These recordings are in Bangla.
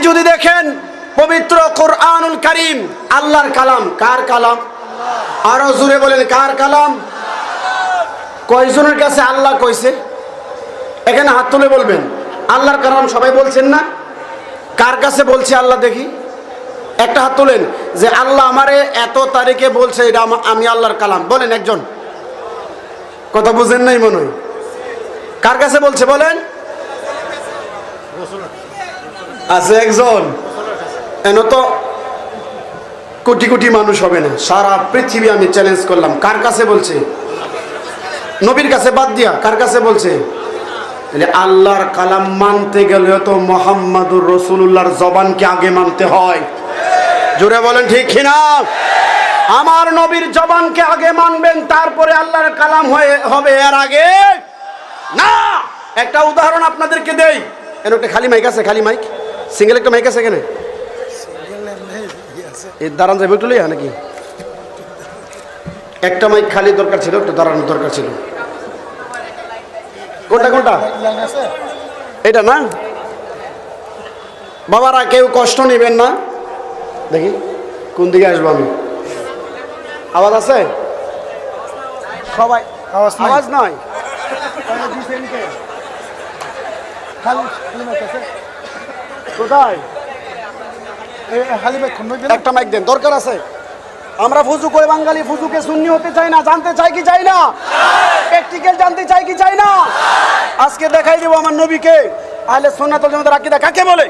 যদি দেখেন পবিত্র কোরআনুল কারীম আল্লাহর কালাম। কার কালাম? আরো জোরে বলেন, কার কালাম? কয়জনের কাছে আল্লাহ কইছে? এখানে হাত তুলে বলবেন আল্লাহর কালাম। সবাই বলছেন না? কার কাছে বলছে আল্লাহ দেখি? একটা হাত তোলেন যে আল্লাহ আমারে এত তারিখে বলছে এটা আমি আল্লাহর কালাম। বলেন একজন। কথা বুঝেন নাই মনে হয়। কার কাছে বলছে বলেন? আছে একজন। এন তো কোটি কোটি মানুষ হবে না, সারা পৃথিবী আমি চ্যালেঞ্জ করলাম। কার কাছে বলছে? নবীর কাছে বাদ দিয়া কার কাছে বলছে? আল্লাহর কালাম মানতে গেলে তো মুহাম্মাদুর রাসূলুল্লাহর জবানকে আগে মানতে হয়। জোরে বলেন ঠিক কিনা? আমার নবীর জবানকে আগে মানবেন, তারপরে আল্লাহর কালাম হবে, এর আগে না। একটা উদাহরণ আপনাদেরকে দেই। এর একটা খালি মাইক আছে, খালি মাইক, সিঙ্গেল একটা মাইক আছে এখানে। এই দাঁড়ান যাবে একটু লইয়া নাকি? একটা মাইক খালি দরকার ছিল, একটু দাঁড়ানোর দরকার ছিল। কোনটা কোনটা? এটা না বাবারা, কেউ কষ্ট নেবেন না। দেখি কোন দিকে আসবো আমি। আওয়াজ আছে? সবাই আওয়াজ নয়। কোথায় একটা মাইক দেন, দরকার আছে। আমরা ফুজু কই বাঙালি, ফুজুকে সুন্নি হতে চাই না, জানতে চাই কি চাই না? প্র্যাকটিক্যাল জানতে চাই কি চাই না? আজকে দেখাই দেবো আমার নবীকে। আহলে সুন্নাত ওয়াল জামাতের আকীদা কাকে বলে।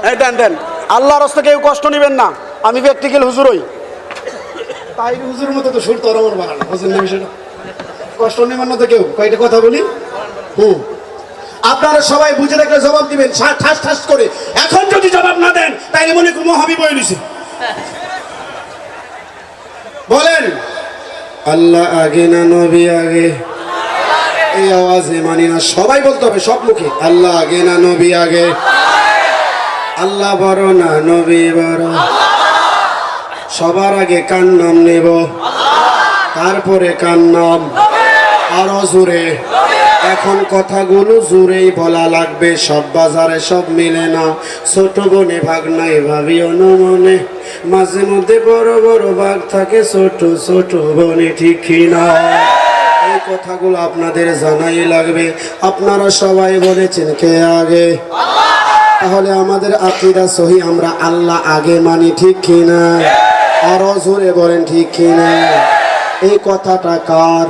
এই দেন দেন, আল্লাহর রাস্তায় কেউ কষ্ট নেবেন না। আমি প্র্যাকটিক্যাল হুজুর হই। তাই হুজুর মতো তো সুর তোর আমার বানানো হুজুর নেই, বিষয়টা কষ্ট নেবেন না তো কেউ। কয়টা কথা বলি। আপনারা সবাই বুঝে রাখলে জবাব দিবেন ঠাস ঠাস করে। এখন যদি জবাব না দেন তাইলে মনে করবো হাবিব হয়ে নিছে। বলেন আল্লাহ আগে না নবী আগে? এই আওয়াজে মানি না, সবাই বলতে হবে সব মুখে। আল্লাহ আগে না নবী আগে? আল্লাহ বড় না নবী বড়? সবার আগে কার নাম নেব, তারপরে কার নাম? আরো জোরে। এখন কথাগুলো জোরেই বলা লাগবে, সব বাজারে সব মিলে না। ছোট বোনে ভাগ নাই ভাবিও না মনে, মাঝে মধ্যে বড় বড় ভাগ থাকে ছোট ছোট বোনে, ঠিক কিনা? এই কথাগুলো আপনাদের জানাই লাগবে। আপনারা সবাই বলেছেন কে আগে? তাহলে আমাদের আকীদা সহি, আমরা আল্লাহ আগে মানি, ঠিক কিনা? আরো জোরে বলেন ঠিক কিনা? এই কথাটা কার?